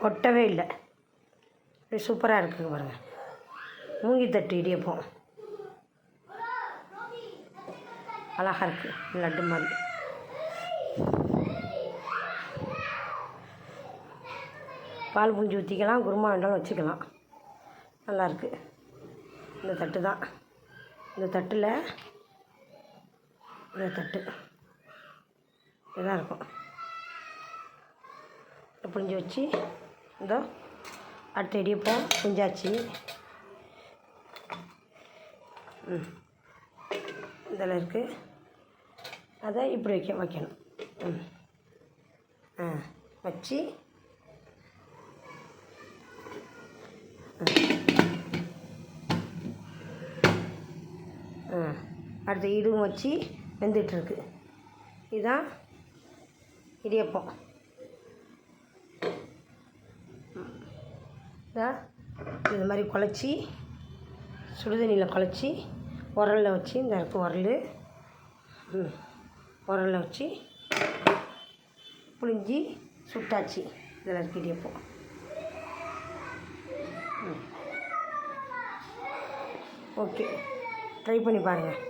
ஒட்டவே இல்லை. சூப்பராக இருக்குங்க பாருங்கள். மூங்கி தட்டு இடியப்பம் அழகாக இருக்குது, லட்டு மாதிரி. பால் புழிஞ்சு ஊற்றிக்கலாம், குருமா வேண்டாலும் வச்சுக்கலாம். நல்லாயிருக்கு. இந்த தட்டு தான், இந்த தட்டில் இந்த தட்டு இதாக இருக்கும். புழிஞ்சு வச்சு இதோ அடுத்த இடியப்பம் புஞ்சாச்சு. இதில் இருக்குது, அதை இப்படி வைக்கணும். வச்சு அடுத்த இதுவும் வச்சு வெந்துட்டுருக்கு. இதுதான் இடியப்பம். இந்த மாதிரி குழச்சி சுடுதண்ணியில் குழச்சி உரலில் வச்சு, இந்த இருக்கு உரல், உரலில் வச்சு புழிஞ்சி சுட்டாச்சு. இதில் இருக்கு இடியப்பம். ஓகே, ட்ரை பண்ணி பாருங்கள்.